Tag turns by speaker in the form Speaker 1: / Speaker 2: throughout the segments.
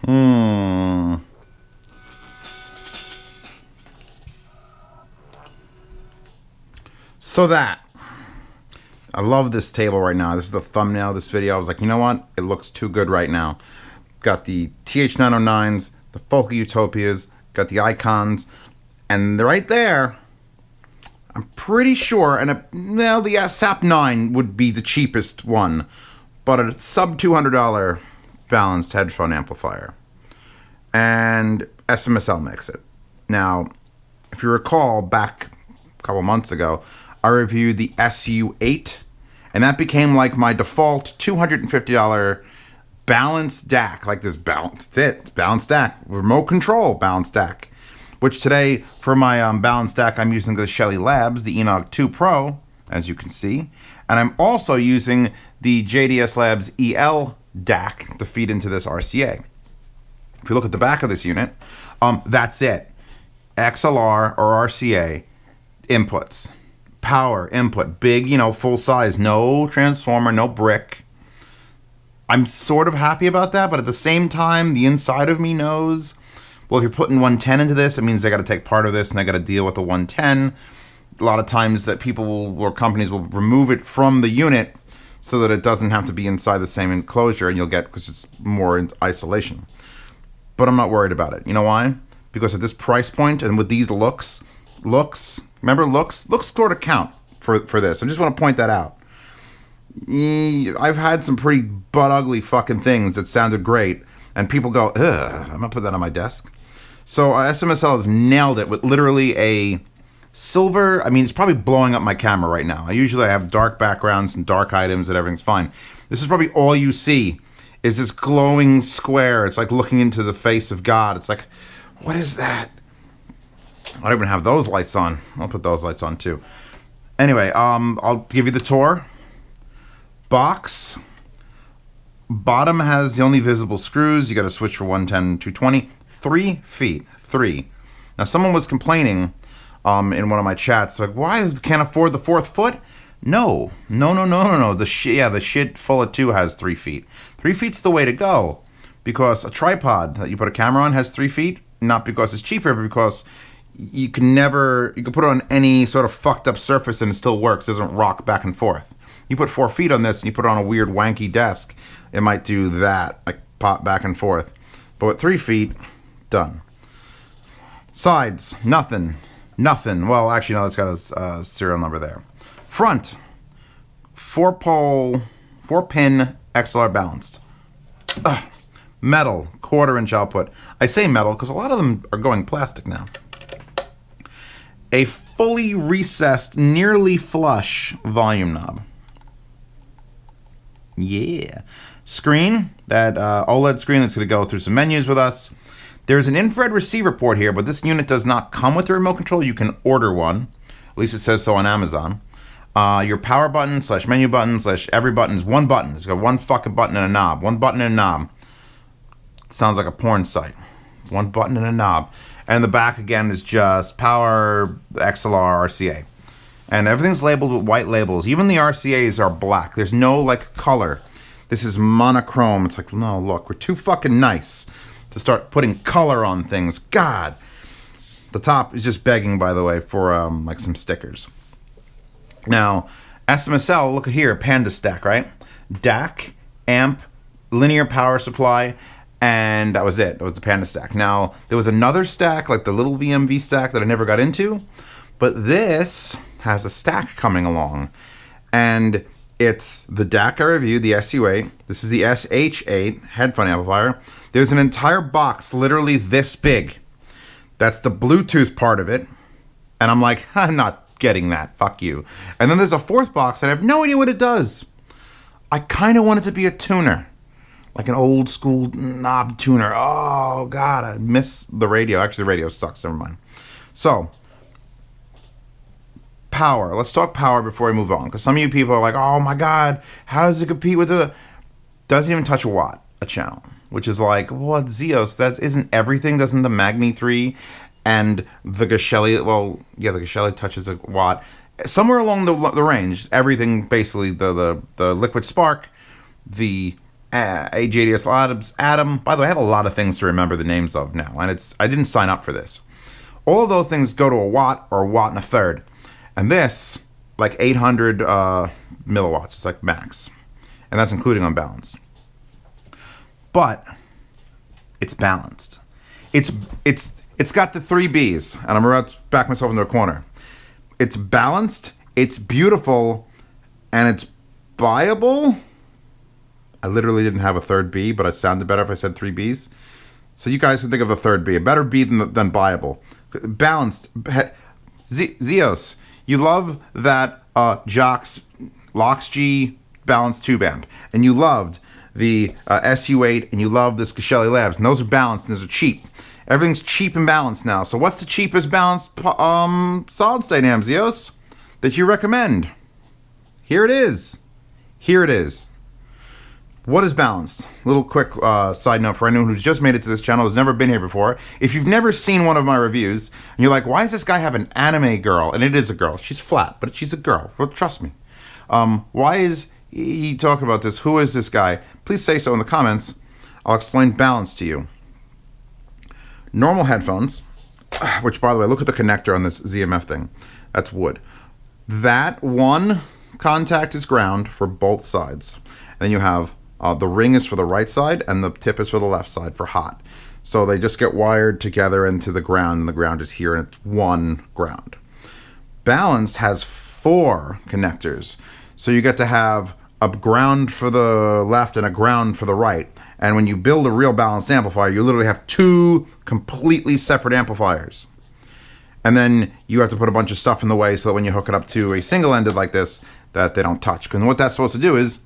Speaker 1: So that. I love this table right now. This is the thumbnail of this video. I was like, you know what? It looks too good right now. Got the TH909s, the Focal Utopias, got the icons, and they're right there. I'm pretty sure, and well, the SAP9 would be the cheapest one, but a sub $200 balanced headphone amplifier. And SMSL makes it. Now, if you recall, back a couple months ago, I reviewed the SU-8, and that became like my default $250 balanced DAC, like this balanced, that's it, balanced DAC, remote control balanced DAC, which today for my balanced DAC I'm using the Shelly Labs, the Enog 2 Pro, as you can see, and I'm also using the JDS Labs EL DAC to feed into this RCA. If you look at the back of this unit, that's it, XLR or RCA inputs, power input, big, full size, no transformer, no brick. I'm sort of happy about that, but at the same time, the inside of me knows, well, if you're putting 110 into this, it means they got to take part of this and they got to deal with the 110. A lot of times that people or companies will remove it from the unit so that it doesn't have to be inside the same enclosure, and you'll get, because it's more in isolation. But I'm not worried about it. You know why? Because at this price point and with these looks, remember looks sort of count for this. I just want to point that out. I've had some pretty butt ugly fucking things that sounded great, and people go, ugh, I'm gonna put that on my desk. So SMSL has nailed it with literally a silver, I mean, it's probably blowing up my camera right now. I usually have dark backgrounds and dark items and everything's fine. This is probably all you see is this glowing square. It's like looking into the face of God. It's like, what is that? I don't even have those lights on. I'll put those lights on too. Anyway, I'll give you the tour. Box. Bottom has the only visible screws. You got to switch for 110, 220. 3 feet. 3. Now, someone was complaining in one of my chats, like, why can't afford the 4th foot? No. The shit full of 2 has 3 feet. 3 feet's the way to go, because a tripod that you put a camera on has 3 feet, not because it's cheaper, but because you can put it on any sort of fucked up surface and it still works. It doesn't rock back and forth. You put 4 feet on this and you put it on a weird wanky desk, it might do that, like pop back and forth. But with 3 feet, done. Sides, nothing. Well, actually, no, it's got a serial number there. Front, 4-pin XLR balanced. Metal, 1/4-inch output. I say metal because a lot of them are going plastic now. A fully recessed, nearly flush volume knob. Yeah. Screen, that OLED screen that's going to go through some menus with us. There's an infrared receiver port here, but this unit does not come with the remote control. You can order one. At least it says so on Amazon. Your power button / menu button / every button is one button. It's got one fucking button and a knob. One button and a knob. It sounds like a porn site. One button and a knob. And the back, again, is just power, XLR, RCA. And everything's labeled with white labels. Even the RCAs are black. There's no, like, color. This is monochrome. It's like, no, look, we're too fucking nice to start putting color on things. God. The top is just begging, by the way, for, like, some stickers. Now, SMSL, look here, Panda stack, right? DAC, amp, linear power supply, and that was it. That was the Panda stack. Now, there was another stack, like the little VMV stack that I never got into, but this has a stack coming along, and it's the DAC I reviewed, the SU-8. This is the SH-8 headphone amplifier. There's an entire box literally this big. That's the Bluetooth part of it, and I'm like, I'm not getting that. Fuck you. And then there's a 4th box, and I have no idea what it does. I kind of want it to be a tuner. Like an old school knob tuner. Oh, God, I miss the radio. Actually, the radio sucks. Never mind. So, power. Let's talk power before we move on. Because some of you people are like, oh, my God, how does it compete with the... Doesn't even touch a watt, a channel. Which is like, well, Zeos, that isn't everything. Doesn't the Magni 3 and the Gashelli... Well, yeah, the Gashelli touches a watt. Somewhere along the range, everything, basically, the Liquid Spark, the AJDS Labs, Atom. By the way, I have a lot of things to remember the names of now, and I didn't sign up for this. All of those things go to a watt or a watt and a third. And this, like 800 milliwatts, it's like max. And that's including unbalanced. But it's balanced. It's got the 3 B's, and I'm about to back myself into a corner. It's balanced, it's beautiful, and it's buyable. I literally didn't have a third B, but it sounded better if I said 3 B's. So you guys can think of the third B, a better B than buyable. Balanced. Zeos, you love that Jock's Lox-G balanced tube amp, and you loved the SU-8, and you love this Xlr Labs, and those are balanced, and those are cheap. Everything's cheap and balanced now. So what's the cheapest balanced solid-state amp, Zeos, that you recommend? Here it is. Here it is. What is balanced? Little quick side note for anyone who's just made it to this channel, who's never been here before. If you've never seen one of my reviews, and you're like, why does this guy have an anime girl? And it is a girl. She's flat, but she's a girl. Well, trust me. Why is he talking about this? Who is this guy? Please say so in the comments. I'll explain balance to you. Normal headphones, which, by the way, look at the connector on this ZMF thing. That's wood. That one contact is ground for both sides. And then you have the ring is for the right side, and the tip is for the left side for hot. So they just get wired together into the ground, and the ground is here, and it's one ground. Balanced has 4 connectors. So you get to have a ground for the left and a ground for the right. And when you build a real balanced amplifier, you literally have 2 completely separate amplifiers. And then you have to put a bunch of stuff in the way so that when you hook it up to a single-ended like this, that they don't touch. Because what that's supposed to do is,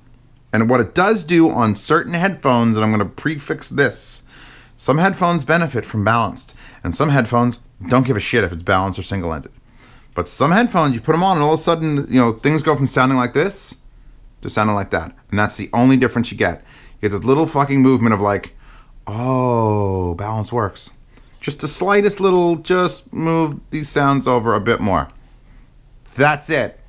Speaker 1: and what it does do on certain headphones, and I'm going to prefix this, some headphones benefit from balanced, and some headphones don't give a shit if it's balanced or single-ended. But some headphones, you put them on, and all of a sudden, you know, things go from sounding like this to sounding like that. And that's the only difference you get. You get this little fucking movement of like, oh, balance works. Just the slightest little, just move these sounds over a bit more. That's it.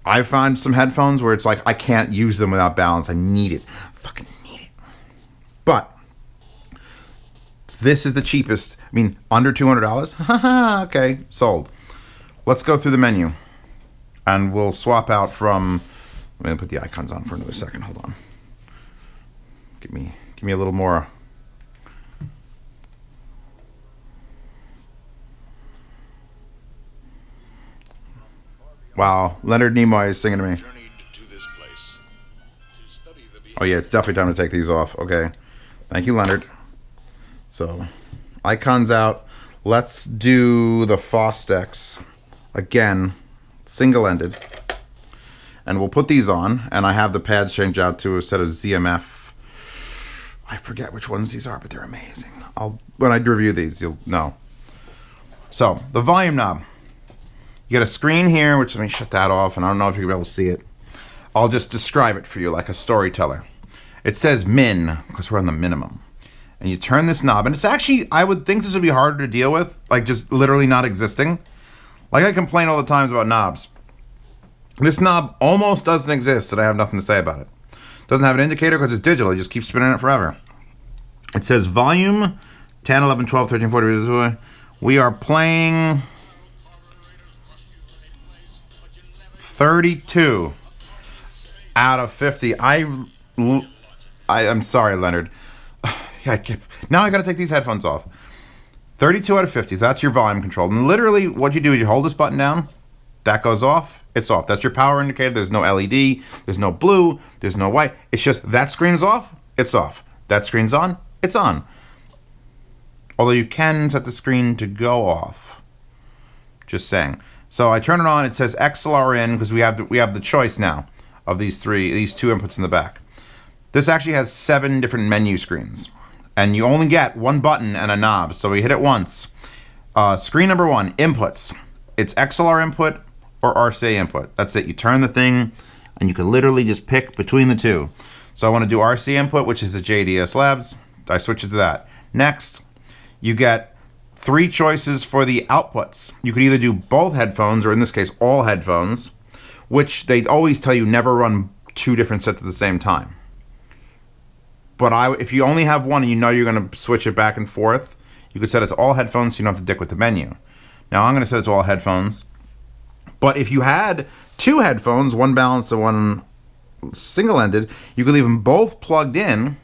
Speaker 1: I found some headphones where it's like, I can't use them without balance. I need it. I fucking need it. But this is the cheapest. I mean, under $200? Haha, okay, sold. Let's go through the menu. And we'll swap out from, I'm going to put the icons on for another second. Hold on. Give me a little more. Wow, Leonard Nimoy is singing to me. Oh yeah, it's definitely time to take these off. Okay, thank you, Leonard. So, icons out. Let's do the Fostex again, single-ended, and we'll put these on. And I have the pads changed out to a set of ZMF. I forget which ones these are, but they're amazing. When I review these, you'll know. So, the volume knob. You got a screen here, which let me shut that off, and I don't know if you'll be able to see it. I'll just describe it for you like a storyteller. It says min, because we're on the minimum. And you turn this knob, and it's actually, I would think this would be harder to deal with, like just literally not existing. Like I complain all the times about knobs. This knob almost doesn't exist, and I have nothing to say about it. Doesn't have an indicator because it's digital. You just keep spinning it forever. It says volume 10, 11, 12, 13, 14. We are playing 32 out of 50. I'm sorry, Leonard. Now I gotta take these headphones off. 32 out of 50. So that's your volume control. And literally, what you do is you hold this button down. That goes off. It's off. That's your power indicator. There's no LED. There's no blue. There's no white. It's just that screen's off. It's off. That screen's on. It's on. Although you can set the screen to go off. Just saying. So I turn it on. It says Xlr in because we have the choice now of these 2 inputs in the back. This actually has 7 different menu screens, and you only get 1 button and a knob. So we hit it once. Screen number 1, inputs. It's Xlr input or RCA input. That's it. You turn the thing, and you can literally just pick between the 2. So I want to do RCA input, which is a JDS Labs. I switch it to that. Next, you get 3 choices for the outputs. You could either do both headphones, or in this case, all headphones, which they always tell you never run 2 different sets at the same time. But if you only have one and you know you're going to switch it back and forth, you could set it to all headphones so you don't have to dick with the menu. Now I'm going to set it to all headphones. But if you had two headphones, one balanced and one single-ended, you could leave them both plugged in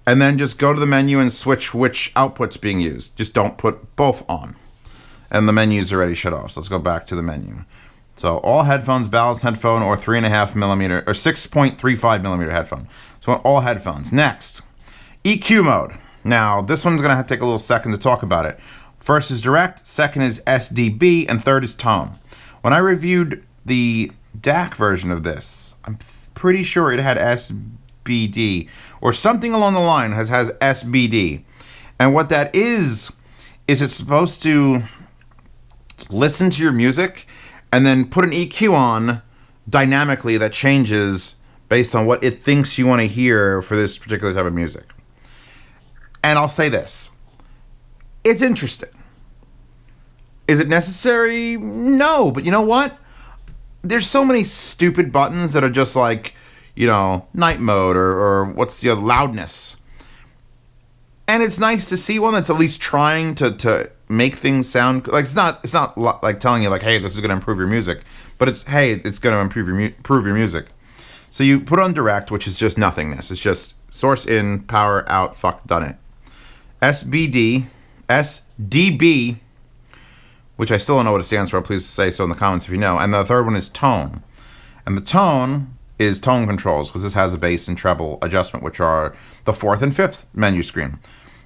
Speaker 1: and then just go to the menu and switch which output's being used. Just don't put both on. And the menu's already shut off. So let's go back to the menu. So all headphones, balanced headphone, or 3.5 millimeter or 6.35 millimeter headphone. So all headphones. Next, EQ mode. Now this one's gonna have to take a little second to talk about it. First is direct, second is SDB, and third is tone. When I reviewed the DAC version of this, I'm pretty sure it had SBD or something along the line has SBD. And what that is it's supposed to listen to your music and then put an EQ on dynamically that changes based on what it thinks you want to hear for this particular type of music. And I'll say this. It's interesting. Is it necessary? No, but you know what? There's so many stupid buttons that are just like, you know, night mode or what's the other, loudness. And it's nice to see one that's at least trying to make things sound like it's not like telling you like, hey, this is going to improve your music, but it's, hey, it's going to improve your music. So you put on direct, which is just nothingness. It's just source in, power out, fuck, done it. SDB, which I still don't know what it stands for. Please say so in the comments if you know. And the third one is tone. And the tone is tone controls because this has a bass and treble adjustment, which are the fourth and fifth menu screen.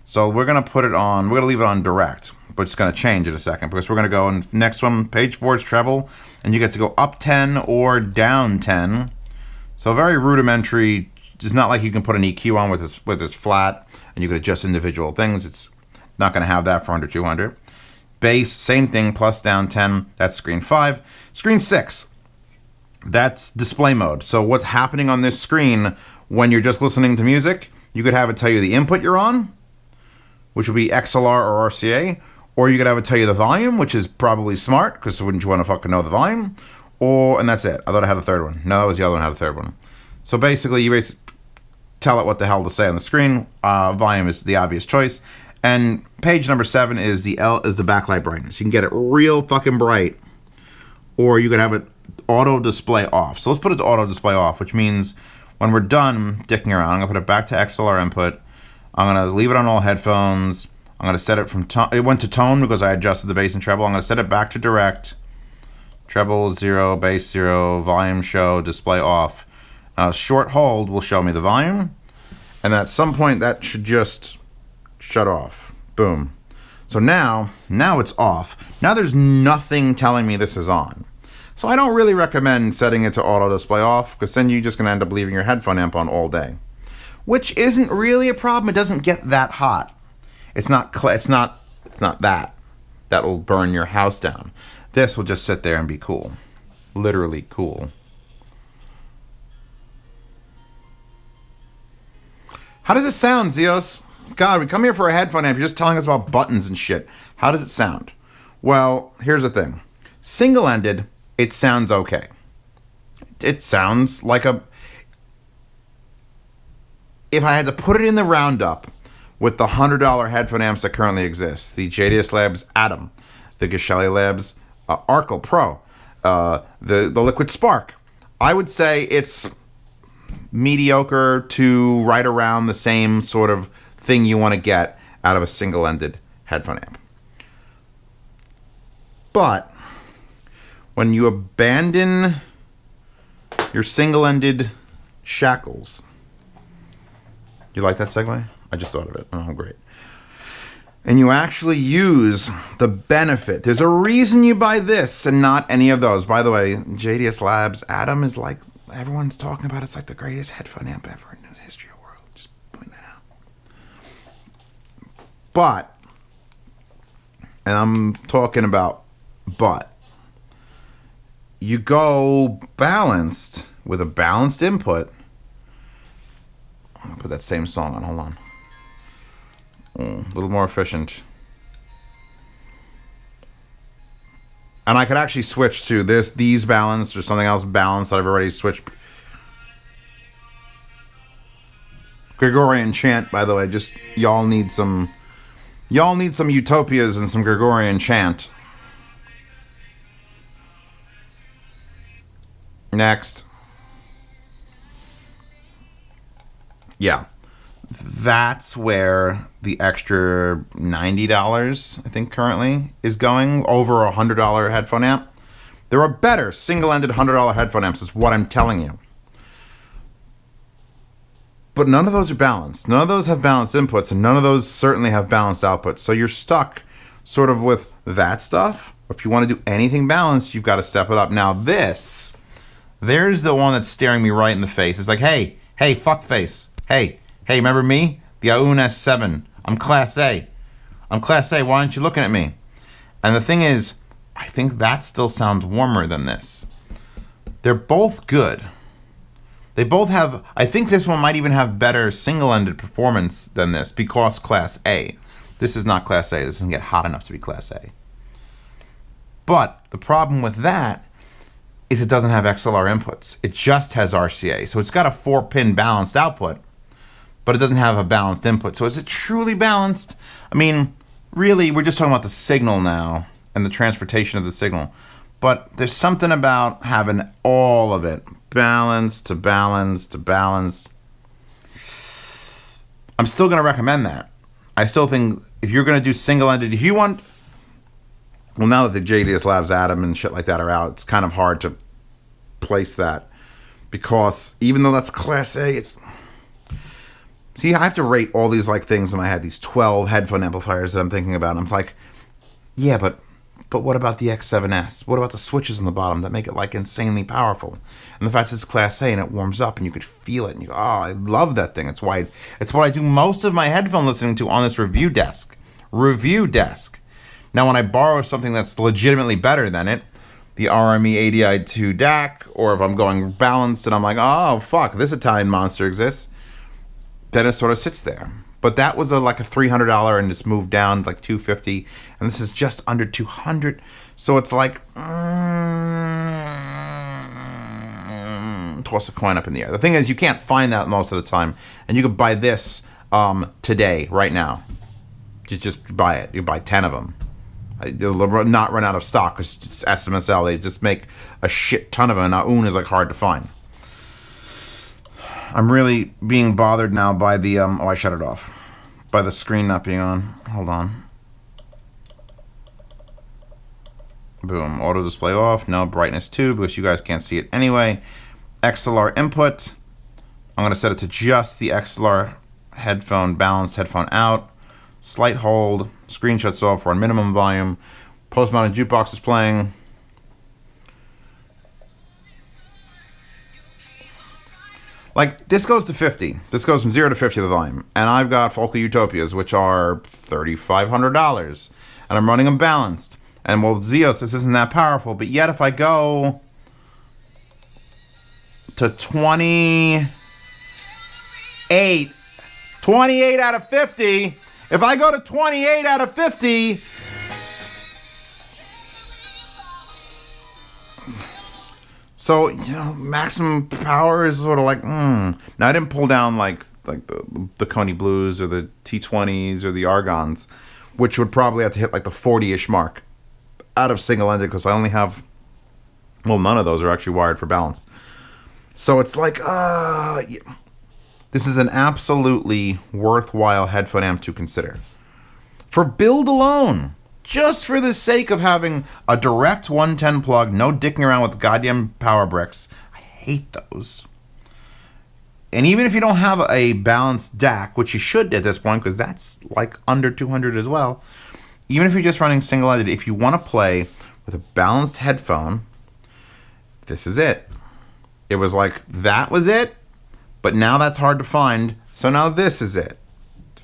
Speaker 1: So we're going to put it on, we're going to leave it on direct, but it's going to change in a second because we're going to go in next one, page 4 is treble, and you get to go up 10 or down 10. So very rudimentary. It's not like you can put an EQ on with this flat and you can adjust individual things. It's not going to have that for under 200. Bass, same thing, plus down 10. That's screen 5. Screen 6, that's display mode. So what's happening on this screen when you're just listening to music, you could have it tell you the input you're on, which would be XLR or RCA, or you could have it tell you the volume, which is probably smart, because wouldn't you want to fucking know the volume? And that's it. I thought I had a third one. No, that was the other one had a third one. So basically, you tell it what the hell to say on the screen. Volume is the obvious choice. And page number 7 is the backlight brightness. You can get it real fucking bright, or you could have it auto display off. So let's put it to auto display off, which means when we're done dicking around, I'm gonna put it back to Xlr Input. I'm gonna leave it on all headphones. I'm gonna set it from tone. It went to tone because I adjusted the bass and treble. I'm gonna set it back to direct. Treble 0, bass 0, volume show, display off. Short hold will show me the volume, and at some point that should just shut off. Boom. So now it's off. Now there's nothing telling me this is on. So I don't really recommend setting it to auto display off because then you're just gonna end up leaving your headphone amp on all day, which isn't really a problem. It doesn't get that hot. It's not that will burn your house down. This will just sit there and be cool, literally cool. How does it sound, Zeos? God, we come here for a headphone amp. You're just telling us about buttons and shit. How does it sound? Well, here's the thing. Single-ended, it sounds okay. It sounds like a... If I had to put it in the roundup with the $100 headphone amps that currently exist, the JDS Labs Atom, the Geshelli Labs Arkle Pro, the Liquid Spark, I would say it's mediocre to right around the same sort of thing you want to get out of a single-ended headphone amp. But when you abandon your single-ended shackles... You like that segue? I just thought of it. Oh, great. And you actually use the benefit. There's a reason you buy this and not any of those. By the way, JDS Labs Atom is like, everyone's talking about it's like the greatest headphone amp ever in the history of the world. Just point that out. But, and I'm talking about but, you go balanced with a balanced input. I'm gonna put that same song on, hold on. A little more efficient. And I could actually switch to these balanced or something else balanced that I've already switched. Gregorian chant, by the way. Just y'all need some utopias and some Gregorian chant. Next. Yeah. That's where the extra $90, I think currently, is going. Over a $100 headphone amp. There are better single-ended $100 headphone amps, is what I'm telling you. But none of those are balanced. None of those have balanced inputs, and none of those certainly have balanced outputs. So you're stuck sort of with that stuff. If you want to do anything balanced, you've got to step it up. Now this, there's the one that's staring me right in the face. It's like, hey, fuck face. Hey, remember me? The Aoun S7. I'm Class A. Why aren't you looking at me? And the thing is, I think that still sounds warmer than this. They're both good. They both have, I think this one might even have better single-ended performance than this because Class A. This is not Class A. This doesn't get hot enough to be Class A. But the problem with that is it doesn't have XLR inputs. It just has RCA. So it's got a 4-pin balanced output, but it doesn't have a balanced input. So is it truly balanced? I mean, really, we're just talking about the signal now and the transportation of the signal. But there's something about having all of it, balanced to balanced to balanced. I'm still going to recommend that. I still think if you're going to do single-ended, if you want, well, now that the JDS Labs Atom and shit like that are out, it's kind of hard to place that because even though that's Class A, it's, see, I have to rate all these like things in my head, these 12 headphone amplifiers that I'm thinking about. And I'm like, yeah, but what about the X7S? What about the switches on the bottom that make it like insanely powerful? And the fact that it's Class A and it warms up and you could feel it and you go, oh, I love that thing. It's what I do most of my headphone listening to on this review desk. Now when I borrow something that's legitimately better than it, the RME ADI2 DAC, or if I'm going balanced and I'm like, oh fuck, this Italian monster exists, then it sort of sits there. But that was like a $300 and it's moved down to like $250, and this is just under $200. So it's like toss a coin up in the air. The thing is, you can't find that most of the time, and you could buy this today, right now. You just buy it. You buy 10 of them. They'll not run out of stock because it's SMSL. They just make a shit ton of them. And Aoun is like hard to find. I'm really being bothered now by the, oh, I shut it off. By the screen not being on. Hold on. Boom. Auto display off. No, brightness 2 because you guys can't see it anyway. Xlr Input. I'm going to set it to just the Xlr headphone, balanced headphone out. Slight hold. Screen shuts off. We're on minimum volume. Post-mounted jukebox is playing. Like, this goes to 50. This goes from 0 to 50 of the volume. And I've got Focal Utopias, which are $3,500. And I'm running them balanced. And, well, Zeos, this isn't that powerful. But yet, if I go to 28 out of 50, if I go to 28 out of 50, so, you know, maximum power is sort of like, Now, I didn't pull down like the Coney Blues or the T20s or the Argons, which would probably have to hit like the 40-ish mark out of single-ended because I only have, well, none of those are actually wired for balance. So it's like, this is an absolutely worthwhile headphone amp to consider. For build alone. Just for the sake of having a direct 110 plug, no dicking around with goddamn power bricks. I hate those. And even if you don't have a balanced DAC, which you should at this point, because that's like under 200 as well, even if you're just running single-ended, if you want to play with a balanced headphone, this is it. It was like, that was it, but now that's hard to find, so now this is it.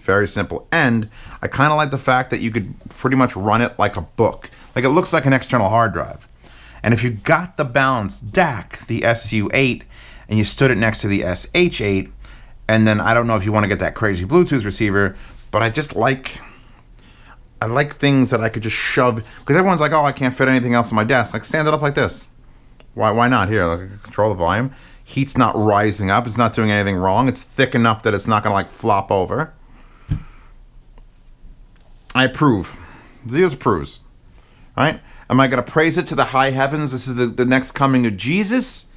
Speaker 1: Very simple. And I kind of like the fact that you could pretty much run it like a book. Like it looks like an external hard drive. And if you got the balanced DAC, the SU-8, and you stood it next to the SH-8, and then I don't know if you want to get that crazy Bluetooth receiver, but I like things that I could just shove, because everyone's like, oh, I can't fit anything else on my desk. Like stand it up like this. Why not? Here, like, control the volume. Heat's not rising up. It's not doing anything wrong. It's thick enough that it's not going to like flop over. I approve. Zeus approves. Right? Am I going to praise it to the high heavens? This is the next coming of Jesus?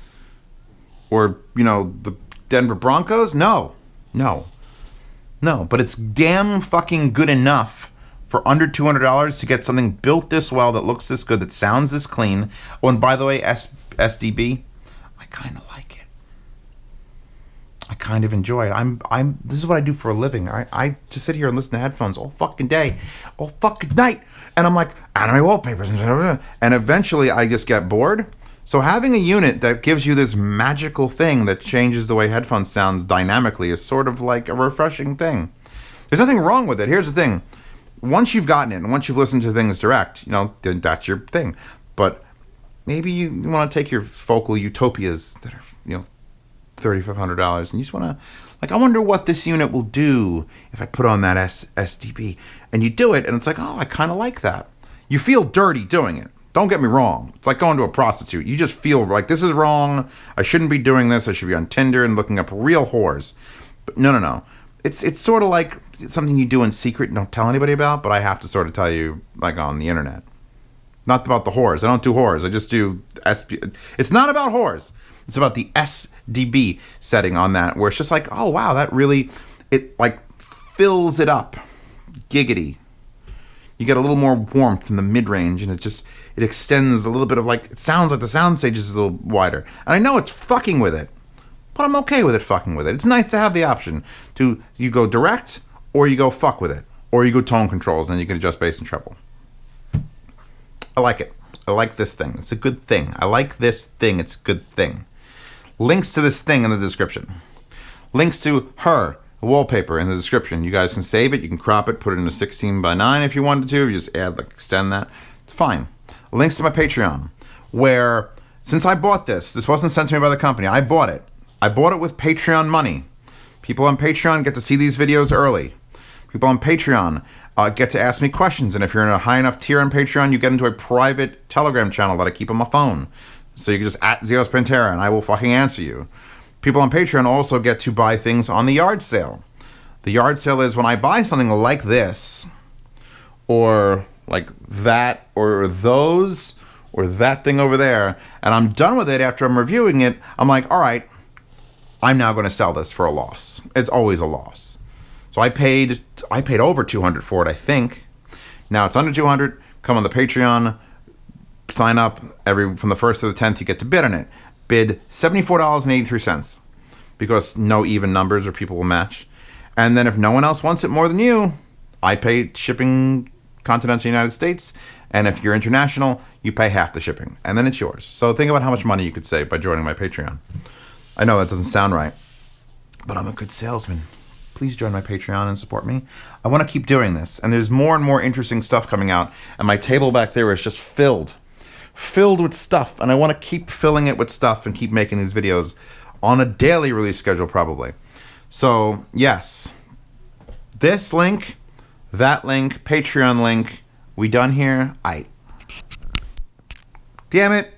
Speaker 1: Or, you know, the Denver Broncos? No. No. No. But it's damn fucking good enough for under $200 to get something built this well, that looks this good, that sounds this clean. Oh, and by the way, SDB, I kind of like it. I kind of enjoy it. This is what I do for a living. I just sit here and listen to headphones all fucking day, all fucking night. And I'm like, anime wallpapers. And eventually I just get bored. So having a unit that gives you this magical thing that changes the way headphones sounds dynamically is sort of like a refreshing thing. There's nothing wrong with it. Here's the thing. Once you've gotten it, and once you've listened to things direct, you know, then that's your thing. But maybe you want to take your focal utopias that are, you know, $3,500, and you just want to, like, I wonder what this unit will do if I put on that SDB. And you do it, and it's like, oh, I kind of like that. You feel dirty doing it. Don't get me wrong. It's like going to a prostitute. You just feel like, this is wrong. I shouldn't be doing this. I should be on Tinder and looking up real whores. But no. It's sort of like something you do in secret and don't tell anybody about, but I have to sort of tell you, like, on the internet. Not about the whores. I don't do whores. I just do It's not about whores. It's about the SDB setting on that, where it's just like, oh, wow, that really, it, like, fills it up. Giggity. You get a little more warmth in the mid-range, and it extends a little bit of, like, it sounds like the sound stage is a little wider. And I know it's fucking with it, but I'm okay with it fucking with it. It's nice to have the option to, you go direct, or you go fuck with it, or you go tone controls, and you can adjust bass and treble. I like it. I like this thing. It's a good thing. I like this thing. It's a good thing. Links to this thing in the description. Links to her wallpaper in the description. You guys can save it. You can crop it, put it in a 16:9 if you wanted to. You just add, like, extend that. It's fine. Links to my Patreon, where, since I bought this wasn't sent to me by the company. I bought it. I bought it with Patreon money. People on Patreon get to see these videos early. People on Patreon get to ask me questions. And if you're in a high enough tier on Patreon, you get into a private Telegram channel that I keep on my phone. So you can just @Zeos Pantera and I will fucking answer you. People on Patreon also get to buy things on the yard sale. The yard sale is when I buy something like this, or like that, or those, or that thing over there, and I'm done with it after I'm reviewing it. I'm like, all right, I'm now going to sell this for a loss. It's always a loss. So I paid over $200 for it, I think. Now it's under $200. Come on the Patreon. Sign up from the 1st to the 10th, you get to bid on it. Bid $74.83 because no even numbers or people will match. And then if no one else wants it more than you, I pay shipping continental United States. And if you're international, you pay half the shipping. And then it's yours. So think about how much money you could save by joining my Patreon. I know that doesn't sound right, but I'm a good salesman. Please join my Patreon and support me. I want to keep doing this. And there's more and more interesting stuff coming out. And my table back there is just filled with stuff, and I want to keep filling it with stuff and keep making these videos on a daily release schedule, probably. So yes, this link, that link, Patreon link, we done here? Damn it.